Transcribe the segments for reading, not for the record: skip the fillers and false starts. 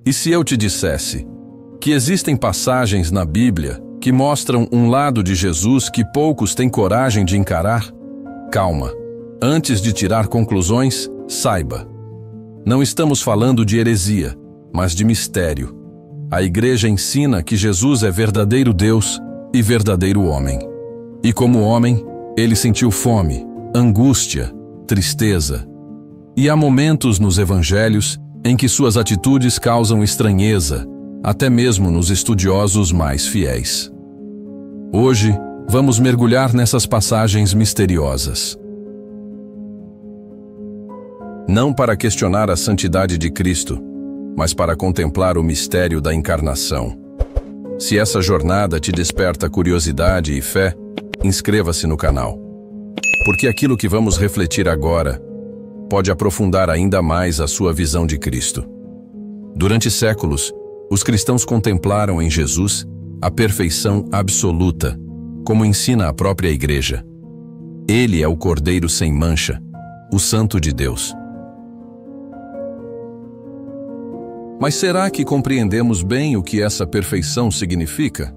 E se eu te dissesse que existem passagens na Bíblia que mostram um lado de Jesus que poucos têm coragem de encarar? Calma. Antes de tirar conclusões, saiba. Não estamos falando de heresia, mas de mistério. A Igreja ensina que Jesus é verdadeiro Deus e verdadeiro homem. E como homem, ele sentiu fome, angústia, tristeza. E há momentos nos evangelhos em que suas atitudes causam estranheza, até mesmo nos estudiosos mais fiéis. Hoje, vamos mergulhar nessas passagens misteriosas. Não para questionar a santidade de Cristo, mas para contemplar o mistério da encarnação. Se essa jornada te desperta curiosidade e fé, inscreva-se no canal. Porque aquilo que vamos refletir agora pode aprofundar ainda mais a sua visão de Cristo. Durante séculos, os cristãos contemplaram em Jesus a perfeição absoluta, como ensina a própria Igreja. Ele é o Cordeiro sem mancha, o Santo de Deus. Mas será que compreendemos bem o que essa perfeição significa?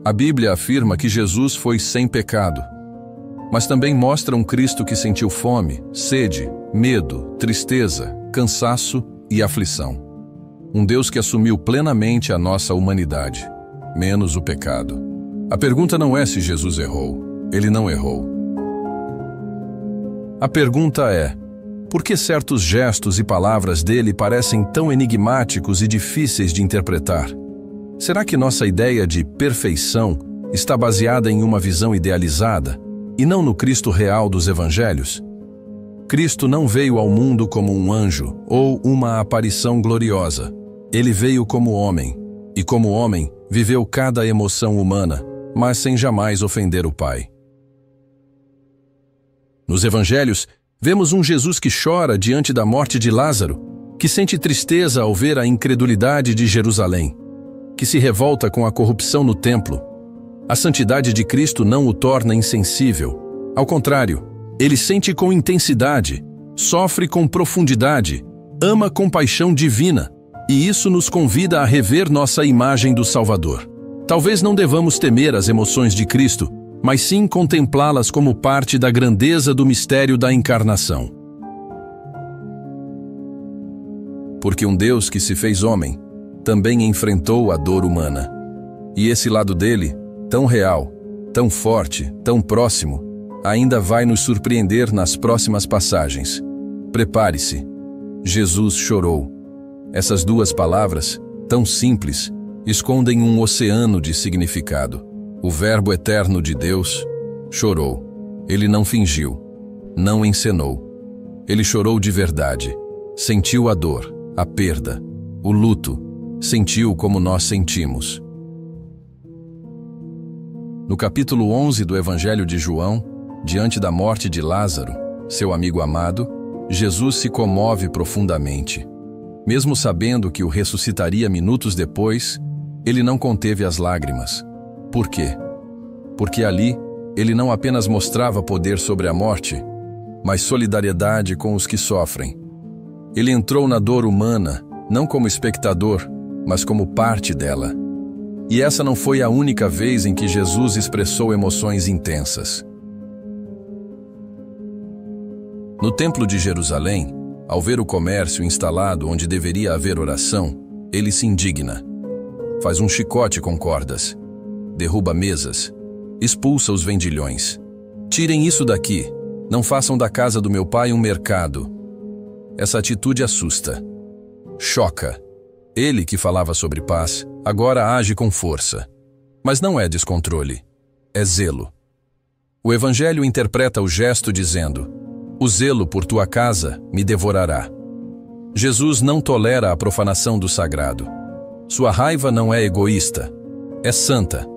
A Bíblia afirma que Jesus foi sem pecado, mas também mostra um Cristo que sentiu fome, sede, medo, tristeza, cansaço e aflição. Um Deus que assumiu plenamente a nossa humanidade, menos o pecado. A pergunta não é se Jesus errou. Ele não errou. A pergunta é: por que certos gestos e palavras dele parecem tão enigmáticos e difíceis de interpretar? Será que nossa ideia de perfeição está baseada em uma visão idealizada e não no Cristo real dos Evangelhos? Cristo não veio ao mundo como um anjo ou uma aparição gloriosa. Ele veio como homem, e como homem viveu cada emoção humana, mas sem jamais ofender o Pai. Nos Evangelhos, vemos um Jesus que chora diante da morte de Lázaro, que sente tristeza ao ver a incredulidade de Jerusalém, que se revolta com a corrupção no templo. A santidade de Cristo não o torna insensível. Ao contrário, ele sente com intensidade, sofre com profundidade, ama com paixão divina, e isso nos convida a rever nossa imagem do Salvador. Talvez não devamos temer as emoções de Cristo, mas sim contemplá-las como parte da grandeza do mistério da encarnação. Porque um Deus que se fez homem também enfrentou a dor humana. E esse lado dele, tão real, tão forte, tão próximo, ainda vai nos surpreender nas próximas passagens. Prepare-se. Jesus chorou. Essas duas palavras, tão simples, escondem um oceano de significado. O Verbo eterno de Deus chorou. Ele não fingiu, não encenou. Ele chorou de verdade. Sentiu a dor, a perda, o luto. Sentiu como nós sentimos. No capítulo 11 do Evangelho de João, diante da morte de Lázaro, seu amigo amado, Jesus se comove profundamente. Mesmo sabendo que o ressuscitaria minutos depois, ele não conteve as lágrimas. Por quê? Porque ali, ele não apenas mostrava poder sobre a morte, mas solidariedade com os que sofrem. Ele entrou na dor humana, não como espectador, mas como parte dela. E essa não foi a única vez em que Jesus expressou emoções intensas. No Templo de Jerusalém, ao ver o comércio instalado onde deveria haver oração, ele se indigna. Faz um chicote com cordas, derruba mesas, expulsa os vendilhões. Tirem isso daqui, não façam da casa do meu pai um mercado. Essa atitude assusta, choca. Ele, que falava sobre paz, agora age com força. Mas não é descontrole, é zelo. O Evangelho interpreta o gesto dizendo: o zelo por tua casa me devorará. Jesus não tolera a profanação do sagrado. Sua raiva não é egoísta, é santa.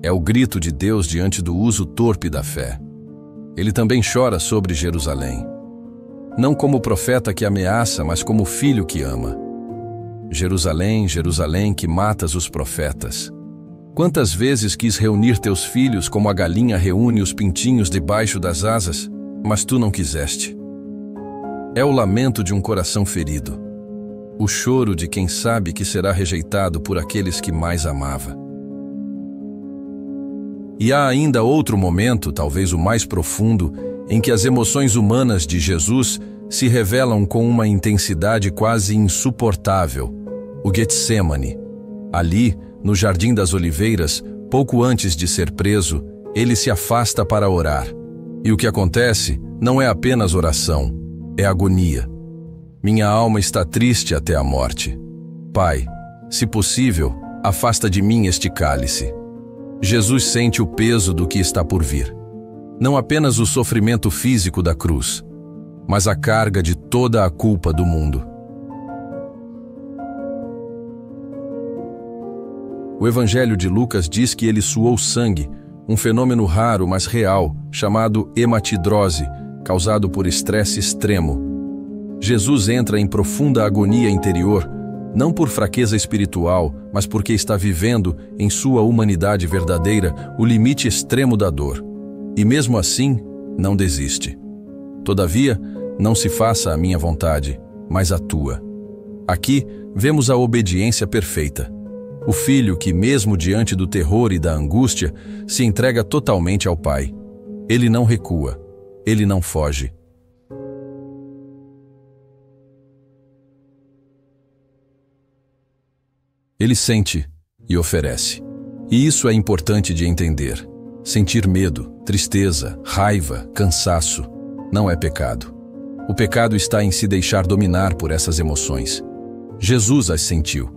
É o grito de Deus diante do uso torpe da fé. Ele também chora sobre Jerusalém. Não como profeta que ameaça, mas como filho que ama. Jerusalém, Jerusalém, que matas os profetas. Quantas vezes quis reunir teus filhos como a galinha reúne os pintinhos debaixo das asas, mas tu não quiseste. É o lamento de um coração ferido. O choro de quem sabe que será rejeitado por aqueles que mais amava. E há ainda outro momento, talvez o mais profundo, em que as emoções humanas de Jesus se revelam com uma intensidade quase insuportável. O Getsêmani. Ali, no Jardim das Oliveiras, pouco antes de ser preso, ele se afasta para orar. E o que acontece não é apenas oração, é agonia. Minha alma está triste até a morte. Pai, se possível, afasta de mim este cálice. Jesus sente o peso do que está por vir. Não apenas o sofrimento físico da cruz, mas a carga de toda a culpa do mundo. O Evangelho de Lucas diz que ele suou sangue, um fenômeno raro, mas real, chamado hematidrose, causado por estresse extremo. Jesus entra em profunda agonia interior, não por fraqueza espiritual, mas porque está vivendo, em sua humanidade verdadeira, o limite extremo da dor. E mesmo assim, não desiste. Todavia, não se faça a minha vontade, mas a tua. Aqui, vemos a obediência perfeita. O filho que, mesmo diante do terror e da angústia, se entrega totalmente ao Pai. Ele não recua, ele não foge. Ele sente e oferece. E isso é importante de entender. Sentir medo, tristeza, raiva, cansaço, não é pecado. O pecado está em se deixar dominar por essas emoções. Jesus as sentiu,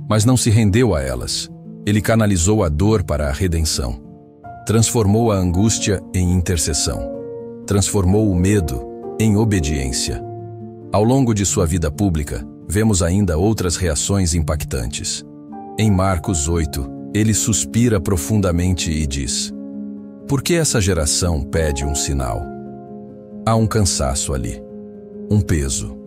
mas não se rendeu a elas. Ele canalizou a dor para a redenção. Transformou a angústia em intercessão. Transformou o medo em obediência. Ao longo de sua vida pública, vemos ainda outras reações impactantes. Em Marcos 8, ele suspira profundamente e diz: por que essa geração pede um sinal? Há um cansaço ali, um peso.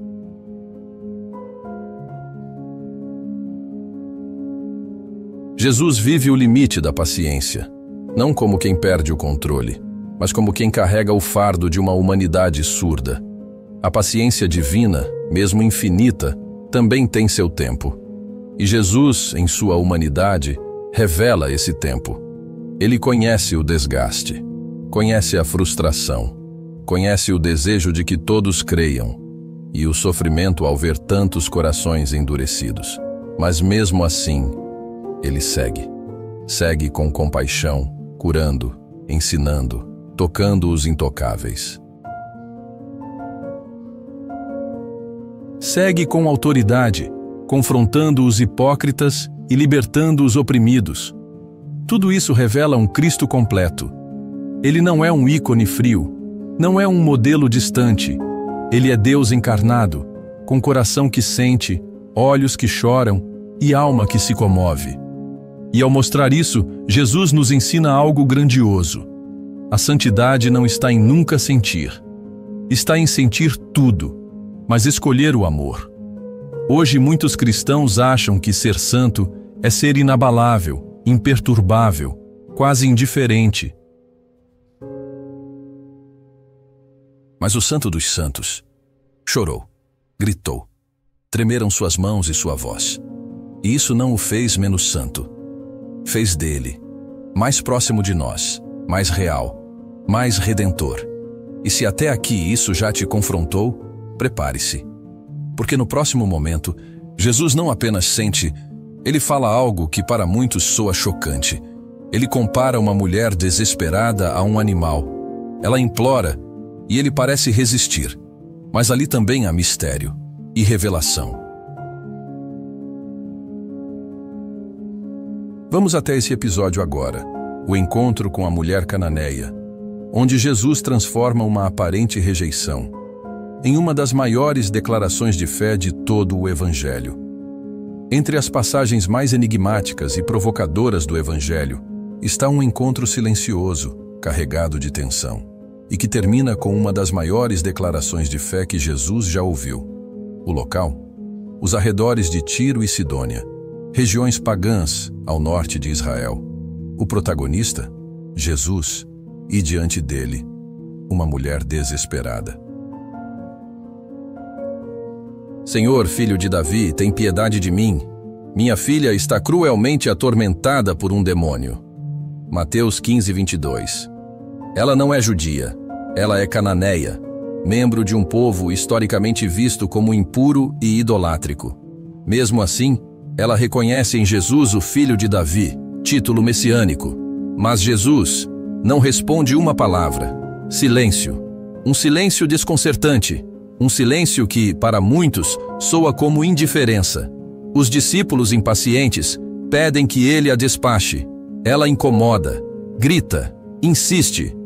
Jesus vive o limite da paciência, não como quem perde o controle, mas como quem carrega o fardo de uma humanidade surda. A paciência divina, mesmo infinita, também tem seu tempo. E Jesus, em sua humanidade, revela esse tempo. Ele conhece o desgaste, conhece a frustração, conhece o desejo de que todos creiam e o sofrimento ao ver tantos corações endurecidos. Mas mesmo assim, ele segue. Segue com compaixão, curando, ensinando, tocando os intocáveis. Segue com autoridade, confrontando os hipócritas e libertando os oprimidos. Tudo isso revela um Cristo completo. Ele não é um ícone frio, não é um modelo distante. Ele é Deus encarnado, com coração que sente, olhos que choram e alma que se comove. E ao mostrar isso, Jesus nos ensina algo grandioso. A santidade não está em nunca sentir. Está em sentir tudo, mas escolher o amor. Hoje muitos cristãos acham que ser santo é ser inabalável, imperturbável, quase indiferente. Mas o Santo dos Santos chorou, gritou, tremeram suas mãos e sua voz. E isso não o fez menos santo. Fez dele mais próximo de nós, mais real, mais redentor. E se até aqui isso já te confrontou, prepare-se. Porque no próximo momento, Jesus não apenas sente, ele fala algo que para muitos soa chocante. Ele compara uma mulher desesperada a um animal. Ela implora e ele parece resistir. Mas ali também há mistério e revelação. Vamos até esse episódio agora, o encontro com a mulher cananeia, onde Jesus transforma uma aparente rejeição em uma das maiores declarações de fé de todo o Evangelho. Entre as passagens mais enigmáticas e provocadoras do Evangelho está um encontro silencioso, carregado de tensão, e que termina com uma das maiores declarações de fé que Jesus já ouviu. O local? Os arredores de Tiro e Sidônia, regiões pagãs ao norte de Israel. O protagonista? Jesus, e diante dele, uma mulher desesperada. Senhor, filho de Davi, tem piedade de mim. Minha filha está cruelmente atormentada por um demônio. Mateus 15, 22. Ela não é judia, ela é cananeia, membro de um povo historicamente visto como impuro e idolátrico. Mesmo assim, ela reconhece em Jesus o filho de Davi, título messiânico. Mas Jesus não responde uma palavra. Silêncio. Um silêncio desconcertante. Um silêncio que, para muitos, soa como indiferença. Os discípulos impacientes pedem que ele a despache. Ela incomoda, grita, insiste.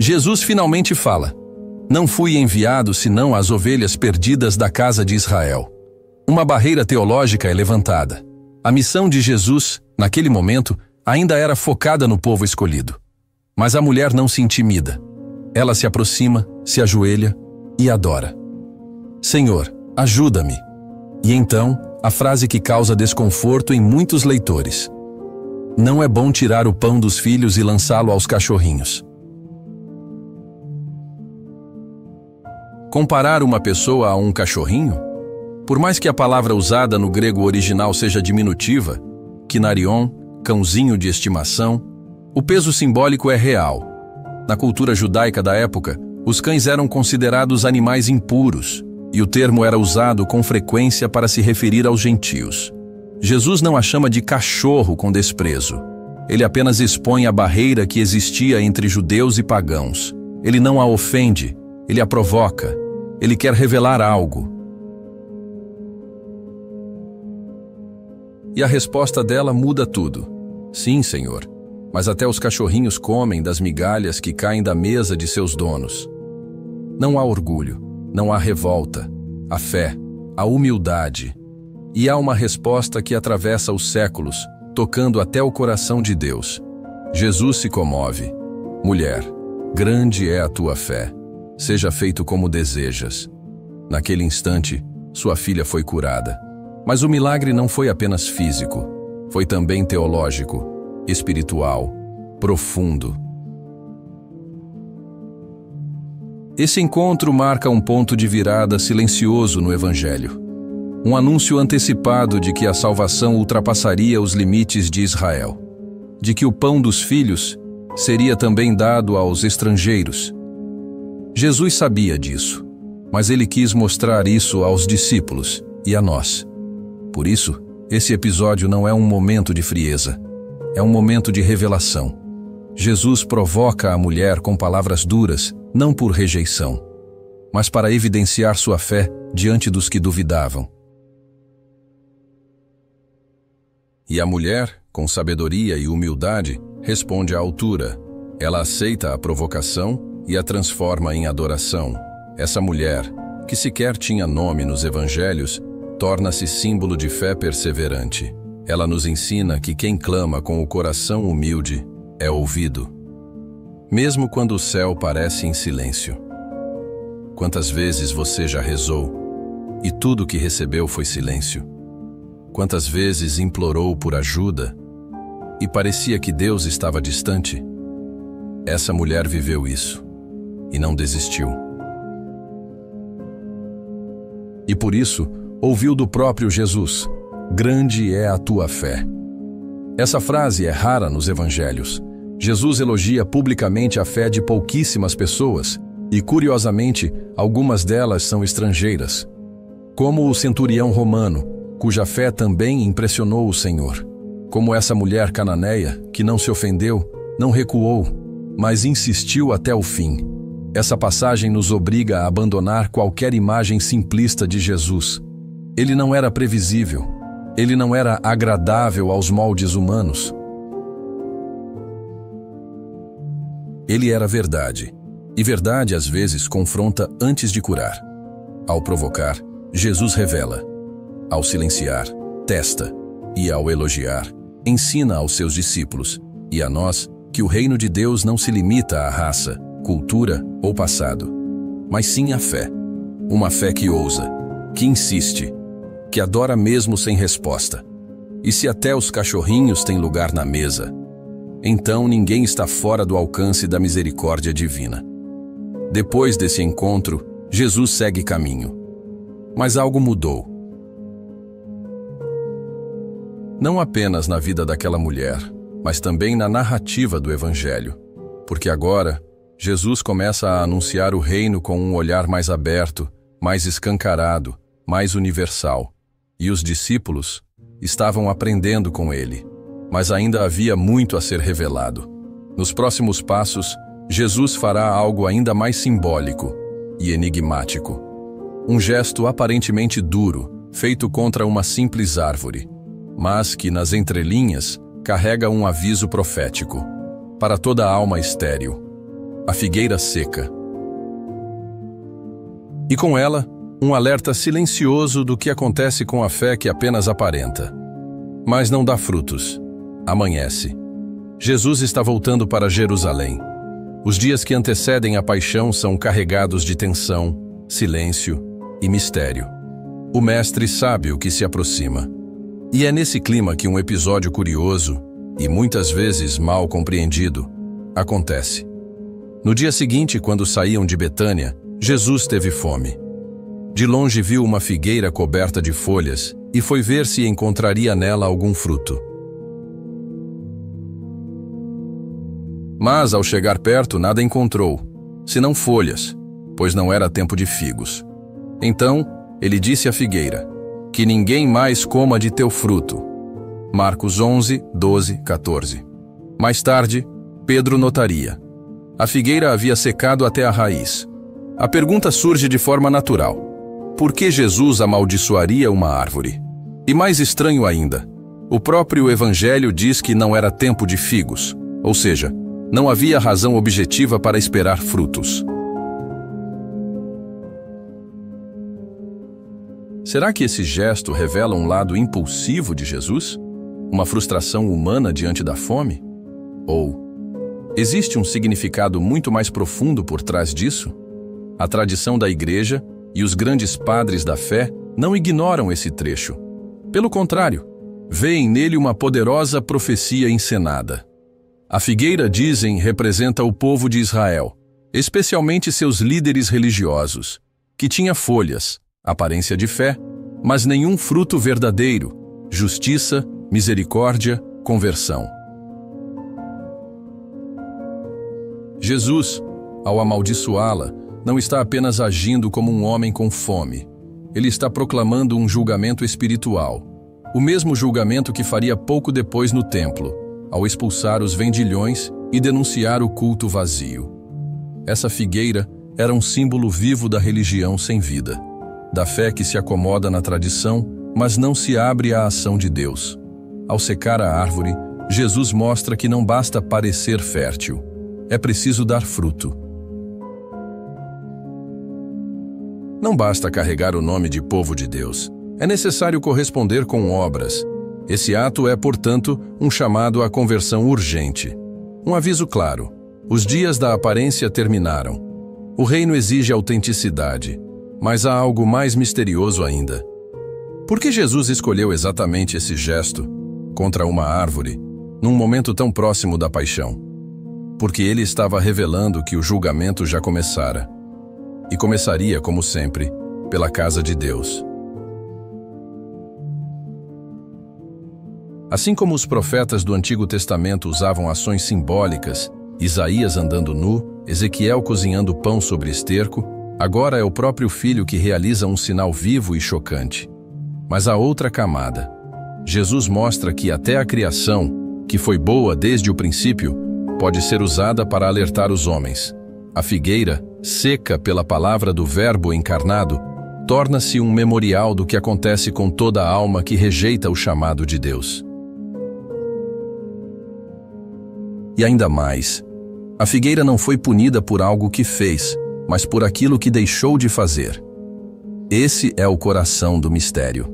Jesus finalmente fala: Não fui enviado senão às ovelhas perdidas da casa de Israel. Uma barreira teológica é levantada. A missão de Jesus, naquele momento, ainda era focada no povo escolhido. Mas a mulher não se intimida. Ela se aproxima, se ajoelha e adora. Senhor, ajuda-me. E então, a frase que causa desconforto em muitos leitores: Não é bom tirar o pão dos filhos e lançá-lo aos cachorrinhos. Comparar uma pessoa a um cachorrinho? Por mais que a palavra usada no grego original seja diminutiva, kinarion, cãozinho de estimação, o peso simbólico é real. Na cultura judaica da época, os cães eram considerados animais impuros, e o termo era usado com frequência para se referir aos gentios. Jesus não a chama de cachorro com desprezo. Ele apenas expõe a barreira que existia entre judeus e pagãos. Ele não a ofende, ele a provoca. Ele quer revelar algo. E a resposta dela muda tudo. Sim, Senhor, mas até os cachorrinhos comem das migalhas que caem da mesa de seus donos. Não há orgulho, não há revolta, há fé, há humildade. E há uma resposta que atravessa os séculos, tocando até o coração de Deus. Jesus se comove. Mulher, grande é a tua fé. Seja feito como desejas. Naquele instante, sua filha foi curada. Mas o milagre não foi apenas físico, foi também teológico, espiritual, profundo. Esse encontro marca um ponto de virada silencioso no Evangelho. Um anúncio antecipado de que a salvação ultrapassaria os limites de Israel, de que o pão dos filhos seria também dado aos estrangeiros. Jesus sabia disso, mas ele quis mostrar isso aos discípulos e a nós. Por isso, esse episódio não é um momento de frieza, é um momento de revelação. Jesus provoca a mulher com palavras duras, não por rejeição, mas para evidenciar sua fé diante dos que duvidavam. E a mulher, com sabedoria e humildade, responde à altura. Ela aceita a provocação e a transforma em adoração. Essa mulher, que sequer tinha nome nos evangelhos, torna-se símbolo de fé perseverante. Ela nos ensina que quem clama com o coração humilde é ouvido, mesmo quando o céu parece em silêncio. Quantas vezes você já rezou e tudo que recebeu foi silêncio? Quantas vezes implorou por ajuda e parecia que Deus estava distante? Essa mulher viveu isso e não desistiu. E por isso, ouviu do próprio Jesus: grande é a tua fé. Essa frase é rara nos evangelhos. Jesus elogia publicamente a fé de pouquíssimas pessoas e, curiosamente, algumas delas são estrangeiras. Como o centurião romano, cuja fé também impressionou o Senhor. Como essa mulher cananeia, que não se ofendeu, não recuou, mas insistiu até o fim. Essa passagem nos obriga a abandonar qualquer imagem simplista de Jesus. Ele não era previsível. Ele não era agradável aos moldes humanos. Ele era verdade. E verdade, às vezes, confronta antes de curar. Ao provocar, Jesus revela. Ao silenciar, testa. E ao elogiar, ensina aos seus discípulos e a nós que o reino de Deus não se limita à raça, cultura ou passado, mas sim à fé. Uma fé que ousa, que insiste, que adora mesmo sem resposta. E se até os cachorrinhos têm lugar na mesa, então ninguém está fora do alcance da misericórdia divina. Depois desse encontro, Jesus segue caminho. Mas algo mudou. Não apenas na vida daquela mulher, mas também na narrativa do Evangelho. Porque agora, Jesus começa a anunciar o reino com um olhar mais aberto, mais escancarado, mais universal. E os discípulos estavam aprendendo com ele, mas ainda havia muito a ser revelado. Nos próximos passos, Jesus fará algo ainda mais simbólico e enigmático. Um gesto aparentemente duro, feito contra uma simples árvore, mas que, nas entrelinhas, carrega um aviso profético para toda a alma estéril, a figueira seca. E com ela, um alerta silencioso do que acontece com a fé que apenas aparenta, mas não dá frutos. Amanhece. Jesus está voltando para Jerusalém. Os dias que antecedem a paixão são carregados de tensão, silêncio e mistério. O Mestre sabe o que se aproxima. E é nesse clima que um episódio curioso, e muitas vezes mal compreendido, acontece. No dia seguinte, quando saíam de Betânia, Jesus teve fome. De longe viu uma figueira coberta de folhas e foi ver se encontraria nela algum fruto. Mas, ao chegar perto, nada encontrou, senão folhas, pois não era tempo de figos. Então, ele disse à figueira: que ninguém mais coma de teu fruto. Marcos 11, 12, 14. Mais tarde, Pedro notaria: a figueira havia secado até a raiz. A pergunta surge de forma natural: por que Jesus amaldiçoaria uma árvore? E mais estranho ainda, o próprio Evangelho diz que não era tempo de figos, ou seja, não havia razão objetiva para esperar frutos. Será que esse gesto revela um lado impulsivo de Jesus? Uma frustração humana diante da fome? Ou existe um significado muito mais profundo por trás disso? A tradição da Igreja e os grandes padres da fé não ignoram esse trecho. Pelo contrário, veem nele uma poderosa profecia encenada. A figueira, dizem, representa o povo de Israel, especialmente seus líderes religiosos, que tinha folhas, aparência de fé, mas nenhum fruto verdadeiro, justiça, misericórdia, conversão. Jesus, ao amaldiçoá-la, não está apenas agindo como um homem com fome. Ele está proclamando um julgamento espiritual, o mesmo julgamento que faria pouco depois no templo, ao expulsar os vendilhões e denunciar o culto vazio. Essa figueira era um símbolo vivo da religião sem vida, da fé que se acomoda na tradição, mas não se abre à ação de Deus. Ao secar a árvore, Jesus mostra que não basta parecer fértil, é preciso dar fruto. Não basta carregar o nome de povo de Deus, é necessário corresponder com obras. Esse ato é, portanto, um chamado à conversão urgente. Um aviso claro: os dias da aparência terminaram. O reino exige autenticidade, mas há algo mais misterioso ainda. Por que Jesus escolheu exatamente esse gesto, contra uma árvore, num momento tão próximo da paixão? Porque ele estava revelando que o julgamento já começara. E começaria, como sempre, pela casa de Deus. Assim como os profetas do Antigo Testamento usavam ações simbólicas, Isaías andando nu, Ezequiel cozinhando pão sobre esterco, agora é o próprio Filho que realiza um sinal vivo e chocante. Mas há outra camada. Jesus mostra que até a criação, que foi boa desde o princípio, pode ser usada para alertar os homens. A figueira, seca pela palavra do Verbo encarnado, torna-se um memorial do que acontece com toda a alma que rejeita o chamado de Deus. E ainda mais, a figueira não foi punida por algo que fez, mas por aquilo que deixou de fazer. Esse é o coração do mistério.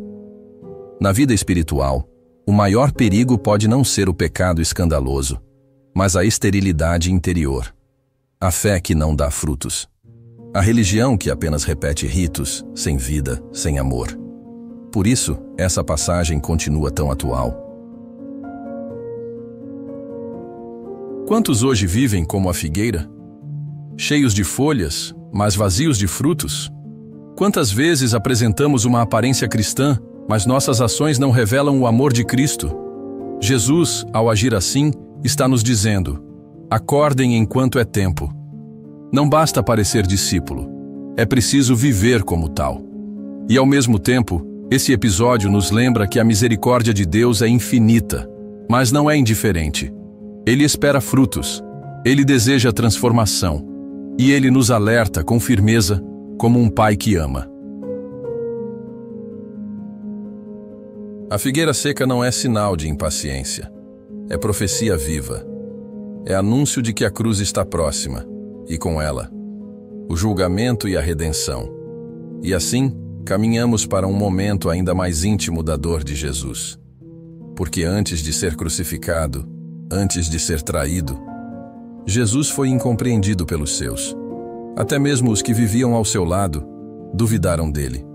Na vida espiritual, o maior perigo pode não ser o pecado escandaloso, mas a esterilidade interior, a fé que não dá frutos, a religião que apenas repete ritos, sem vida, sem amor. Por isso, essa passagem continua tão atual. Quantos hoje vivem como a figueira? Cheios de folhas, mas vazios de frutos? Quantas vezes apresentamos uma aparência cristã, mas nossas ações não revelam o amor de Cristo? Jesus, ao agir assim, está nos dizendo: acordem enquanto é tempo. Não basta parecer discípulo, é preciso viver como tal. E ao mesmo tempo, esse episódio nos lembra que a misericórdia de Deus é infinita, mas não é indiferente. Ele espera frutos, ele deseja transformação, e ele nos alerta com firmeza, como um pai que ama. A figueira seca não é sinal de impaciência, é profecia viva. É anúncio de que a cruz está próxima, e com ela, o julgamento e a redenção. E assim, caminhamos para um momento ainda mais íntimo da dor de Jesus. Porque antes de ser crucificado, antes de ser traído, Jesus foi incompreendido pelos seus. Até mesmo os que viviam ao seu lado duvidaram dele.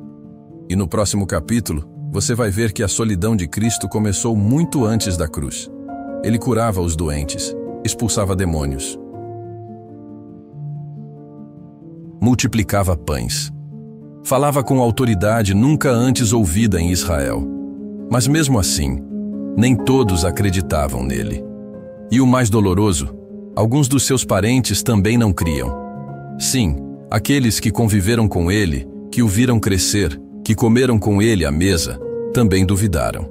E no próximo capítulo, você vai ver que a solidão de Cristo começou muito antes da cruz. Ele curava os doentes, expulsava demônios, multiplicava pães, falava com autoridade nunca antes ouvida em Israel. Mas mesmo assim, nem todos acreditavam nele. E o mais doloroso, alguns dos seus parentes também não criam. Sim, aqueles que conviveram com ele, que o viram crescer, que comeram com ele à mesa, também duvidaram.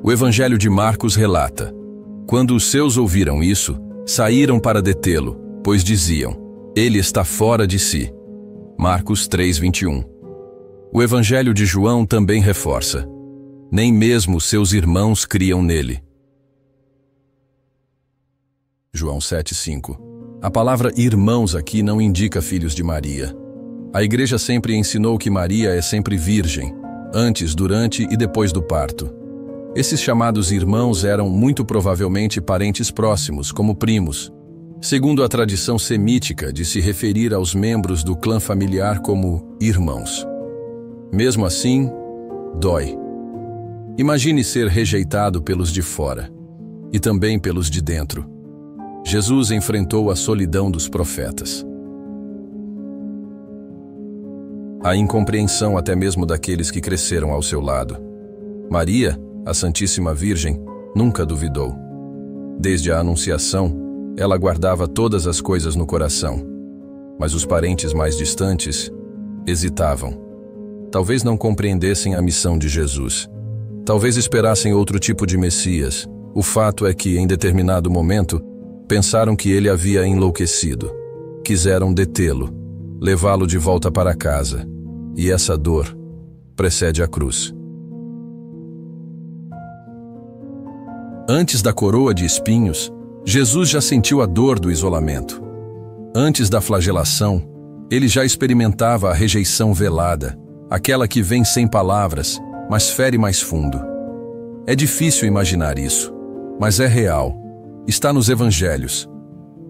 O Evangelho de Marcos relata: quando os seus ouviram isso, saíram para detê-lo, pois diziam: ele está fora de si. Marcos 3:21. O Evangelho de João também reforça: nem mesmo seus irmãos criam nele. João 7:5. A palavra irmãos aqui não indica filhos de Maria. A igreja sempre ensinou que Maria é sempre virgem, antes, durante e depois do parto. Esses chamados irmãos eram muito provavelmente parentes próximos, como primos, segundo a tradição semítica de se referir aos membros do clã familiar como irmãos. Mesmo assim, dói. Imagine ser rejeitado pelos de fora, e também pelos de dentro. Jesus enfrentou a solidão dos profetas. A incompreensão até mesmo daqueles que cresceram ao seu lado. Maria, a Santíssima Virgem, nunca duvidou. Desde a Anunciação, ela guardava todas as coisas no coração. Mas os parentes mais distantes hesitavam. Talvez não compreendessem a missão de Jesus. Talvez esperassem outro tipo de Messias. O fato é que, em determinado momento, pensaram que ele havia enlouquecido. Quiseram detê-lo, levá-lo de volta para casa. E essa dor precede a cruz. Antes da coroa de espinhos, Jesus já sentiu a dor do isolamento. Antes da flagelação, ele já experimentava a rejeição velada, aquela que vem sem palavras, mas fere mais fundo. É difícil imaginar isso, mas é real. Está nos evangelhos.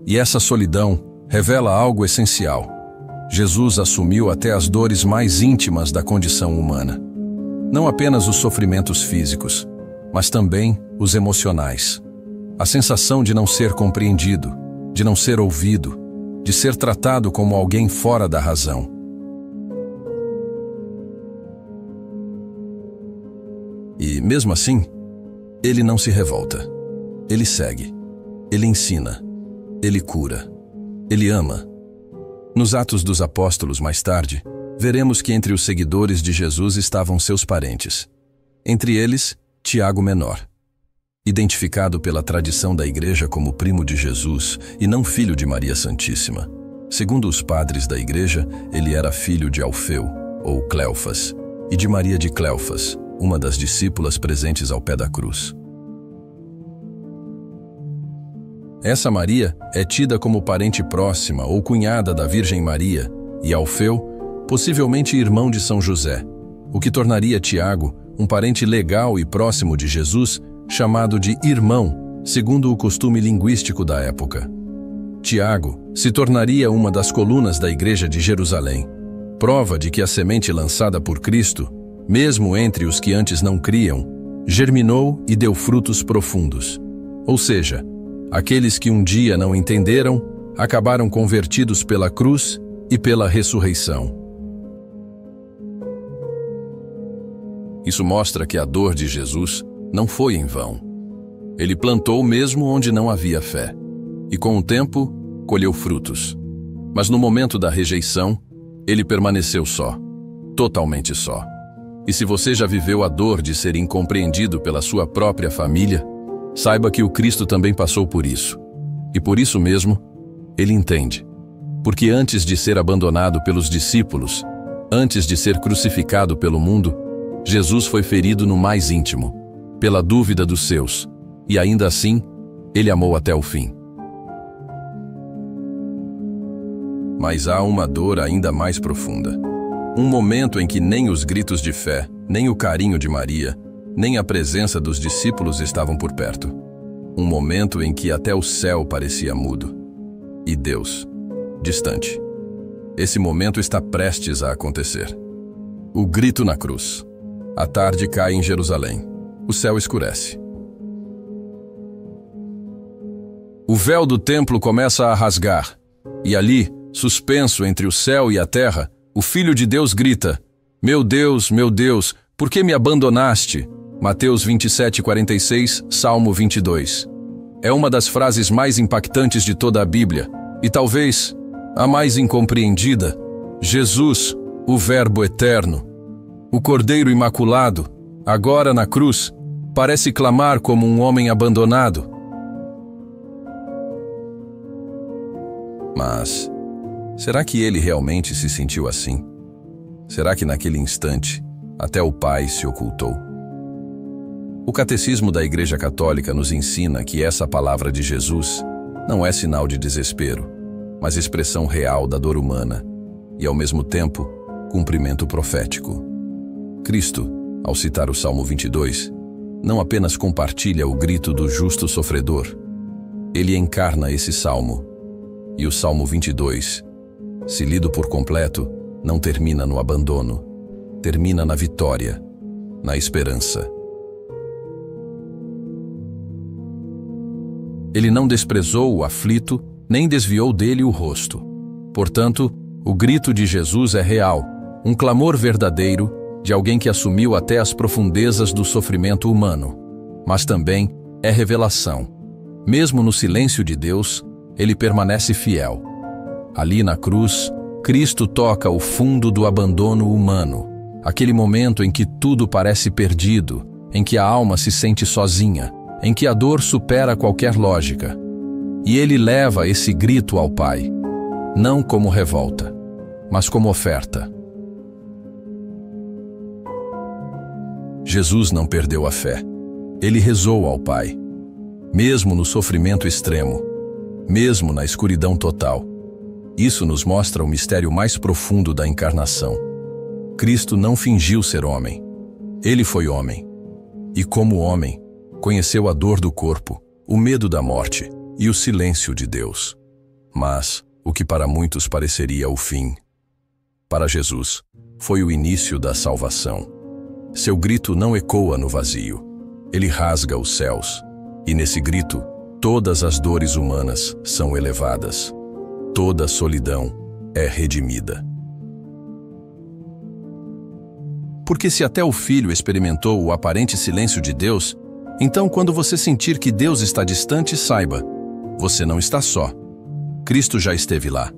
E essa solidão revela algo essencial. Jesus assumiu até as dores mais íntimas da condição humana. Não apenas os sofrimentos físicos, mas também os emocionais. A sensação de não ser compreendido, de não ser ouvido, de ser tratado como alguém fora da razão. E, mesmo assim, ele não se revolta. Ele segue. Ele ensina. Ele cura. Ele ama. Nos Atos dos Apóstolos, mais tarde, veremos que entre os seguidores de Jesus estavam seus parentes. Entre eles, Tiago Menor. Identificado pela tradição da igreja como primo de Jesus e não filho de Maria Santíssima. Segundo os padres da igreja, ele era filho de Alfeu, ou Cleofas, e de Maria de Cleofas, uma das discípulas presentes ao pé da cruz. Essa Maria é tida como parente próxima ou cunhada da Virgem Maria, e Alfeu, possivelmente irmão de São José, o que tornaria Tiago um parente legal e próximo de Jesus, chamado de irmão, segundo o costume linguístico da época. Tiago se tornaria uma das colunas da Igreja de Jerusalém, prova de que a semente lançada por Cristo, mesmo entre os que antes não criam, germinou e deu frutos profundos. Ou seja, aqueles que um dia não entenderam, acabaram convertidos pela cruz e pela ressurreição. Isso mostra que a dor de Jesus não foi em vão. Ele plantou mesmo onde não havia fé, e com o tempo colheu frutos. Mas no momento da rejeição, ele permaneceu só, totalmente só. E se você já viveu a dor de ser incompreendido pela sua própria família, saiba que o Cristo também passou por isso. E por isso mesmo, ele entende. Porque antes de ser abandonado pelos discípulos, antes de ser crucificado pelo mundo, Jesus foi ferido no mais íntimo, pela dúvida dos seus, e ainda assim, ele amou até o fim. Mas há uma dor ainda mais profunda. Um momento em que nem os gritos de fé, nem o carinho de Maria, nem a presença dos discípulos estavam por perto. Um momento em que até o céu parecia mudo. E Deus, distante. Esse momento está prestes a acontecer. O grito na cruz. A tarde cai em Jerusalém. O céu escurece. O véu do templo começa a rasgar. E ali, suspenso entre o céu e a terra, o Filho de Deus grita: meu Deus, por que me abandonaste? Mateus 27:46, Salmo 22. É uma das frases mais impactantes de toda a Bíblia, e talvez a mais incompreendida. Jesus, o Verbo eterno, o Cordeiro Imaculado, agora na cruz, parece clamar como um homem abandonado. Mas será que ele realmente se sentiu assim? Será que naquele instante até o Pai se ocultou? O Catecismo da Igreja Católica nos ensina que essa palavra de Jesus não é sinal de desespero, mas expressão real da dor humana e, ao mesmo tempo, cumprimento profético. Cristo, ao citar o Salmo 22, não apenas compartilha o grito do justo sofredor, ele encarna esse salmo. E o Salmo 22, se lido por completo, não termina no abandono, termina na vitória, na esperança. Ele não desprezou o aflito, nem desviou dele o rosto. Portanto, o grito de Jesus é real, um clamor verdadeiro de alguém que assumiu até as profundezas do sofrimento humano. Mas também é revelação. Mesmo no silêncio de Deus, ele permanece fiel. Ali na cruz, Cristo toca o fundo do abandono humano, aquele momento em que tudo parece perdido, em que a alma se sente sozinha, em que a dor supera qualquer lógica. E ele leva esse grito ao Pai, não como revolta, mas como oferta. Jesus não perdeu a fé. Ele rezou ao Pai, mesmo no sofrimento extremo, mesmo na escuridão total. Isso nos mostra o mistério mais profundo da encarnação. Cristo não fingiu ser homem. Ele foi homem. E como homem, conheceu a dor do corpo, o medo da morte e o silêncio de Deus. Mas o que para muitos pareceria o fim, para Jesus, foi o início da salvação. Seu grito não ecoa no vazio. Ele rasga os céus. E nesse grito, todas as dores humanas são elevadas. Toda solidão é redimida. Porque se até o Filho experimentou o aparente silêncio de Deus, então quando você sentir que Deus está distante, saiba, você não está só. Cristo já esteve lá.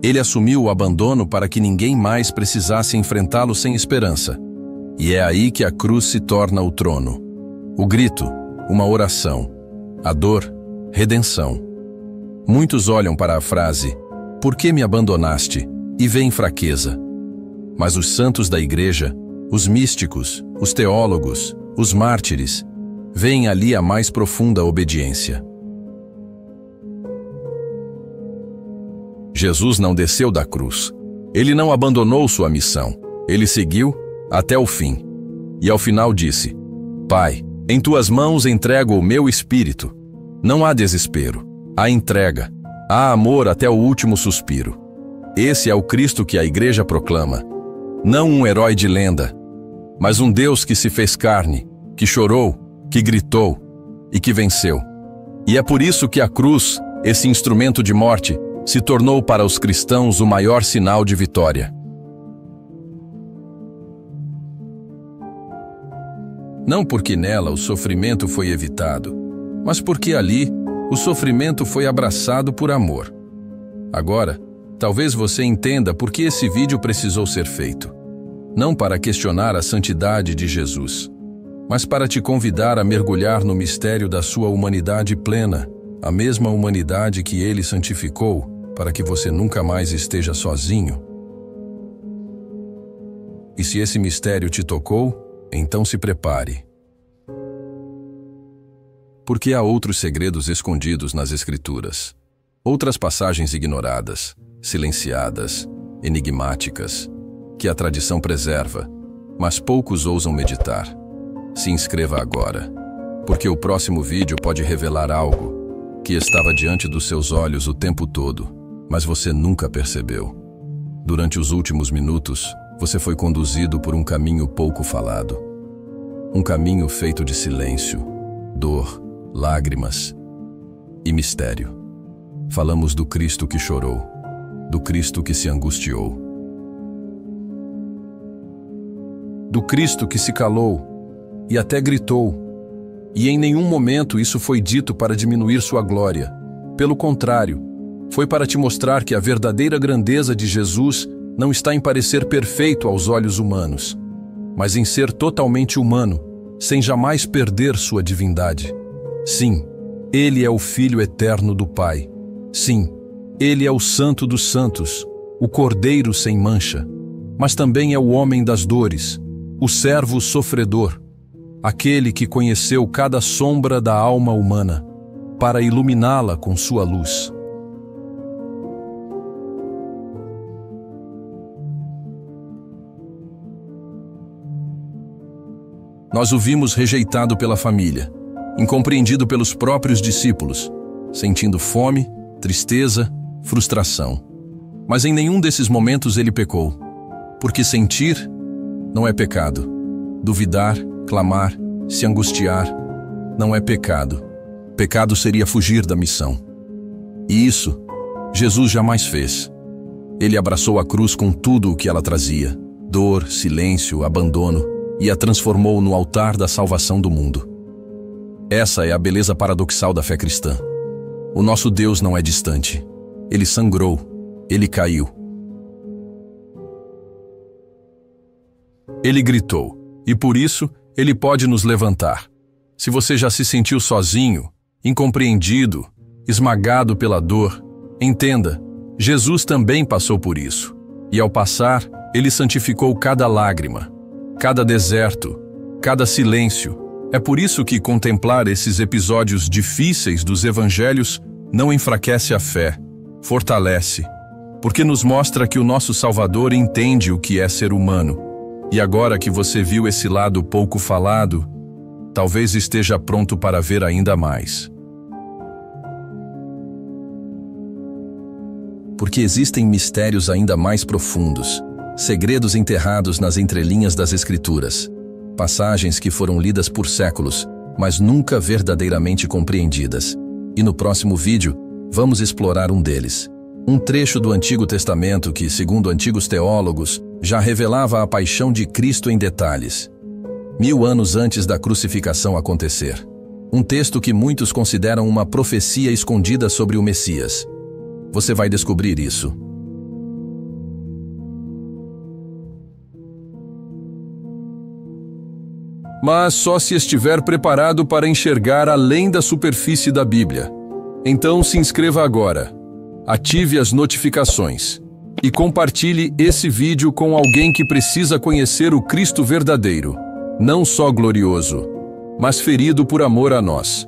Ele assumiu o abandono para que ninguém mais precisasse enfrentá-lo sem esperança. E é aí que a cruz se torna o trono. O grito, uma oração. A dor, redenção. Muitos olham para a frase, "Por que me abandonaste?" e veem fraqueza. Mas os santos da Igreja, os místicos, os teólogos, os mártires, veem ali a mais profunda obediência. Jesus não desceu da cruz. Ele não abandonou sua missão. Ele seguiu até o fim. E ao final disse, "Pai, em tuas mãos entrego o meu espírito." Não há desespero, há entrega, há amor até o último suspiro. Esse é o Cristo que a Igreja proclama. Não um herói de lenda, mas um Deus que se fez carne, que chorou, que gritou e que venceu. E é por isso que a cruz, esse instrumento de morte, se tornou para os cristãos o maior sinal de vitória. Não porque nela o sofrimento foi evitado, mas porque ali o sofrimento foi abraçado por amor. Agora, talvez você entenda por que esse vídeo precisou ser feito. Não para questionar a santidade de Jesus, mas para te convidar a mergulhar no mistério da sua humanidade plena, a mesma humanidade que ele santificou, para que você nunca mais esteja sozinho. E se esse mistério te tocou, então se prepare. Porque há outros segredos escondidos nas Escrituras, outras passagens ignoradas, silenciadas, enigmáticas, que a tradição preserva, mas poucos ousam meditar. Se inscreva agora, porque o próximo vídeo pode revelar algo que estava diante dos seus olhos o tempo todo, mas você nunca percebeu. Durante os últimos minutos, você foi conduzido por um caminho pouco falado. Um caminho feito de silêncio, dor, lágrimas e mistério. Falamos do Cristo que chorou, do Cristo que se angustiou, do Cristo que se calou e até gritou, e em nenhum momento isso foi dito para diminuir sua glória. Pelo contrário, foi para te mostrar que a verdadeira grandeza de Jesus não está em parecer perfeito aos olhos humanos, mas em ser totalmente humano, sem jamais perder sua divindade. Sim, ele é o Filho eterno do Pai. Sim, ele é o Santo dos Santos, o Cordeiro sem mancha, mas também é o homem das dores, o servo sofredor, aquele que conheceu cada sombra da alma humana, para iluminá-la com sua luz. Nós o vimos rejeitado pela família, incompreendido pelos próprios discípulos, sentindo fome, tristeza, frustração. Mas em nenhum desses momentos ele pecou, porque sentir não é pecado. Duvidar, clamar, se angustiar, não é pecado. Pecado seria fugir da missão. E isso, Jesus jamais fez. Ele abraçou a cruz com tudo o que ela trazia, dor, silêncio, abandono, e a transformou no altar da salvação do mundo. Essa é a beleza paradoxal da fé cristã. O nosso Deus não é distante. Ele sangrou, ele caiu. Ele gritou, e por isso ele pode nos levantar. Se você já se sentiu sozinho, incompreendido, esmagado pela dor, entenda, Jesus também passou por isso. E ao passar, ele santificou cada lágrima, cada deserto, cada silêncio. É por isso que contemplar esses episódios difíceis dos evangelhos não enfraquece a fé, fortalece, porque nos mostra que o nosso Salvador entende o que é ser humano. E agora que você viu esse lado pouco falado, talvez esteja pronto para ver ainda mais. Porque existem mistérios ainda mais profundos, segredos enterrados nas entrelinhas das Escrituras, passagens que foram lidas por séculos, mas nunca verdadeiramente compreendidas. E no próximo vídeo, vamos explorar um deles. Um trecho do Antigo Testamento que, segundo antigos teólogos, já revelava a paixão de Cristo em detalhes. 1000 anos antes da crucificação acontecer. Um texto que muitos consideram uma profecia escondida sobre o Messias. Você vai descobrir isso. Mas só se estiver preparado para enxergar além da superfície da Bíblia. Então se inscreva agora, ative as notificações e compartilhe esse vídeo com alguém que precisa conhecer o Cristo verdadeiro, não só glorioso, mas ferido por amor a nós.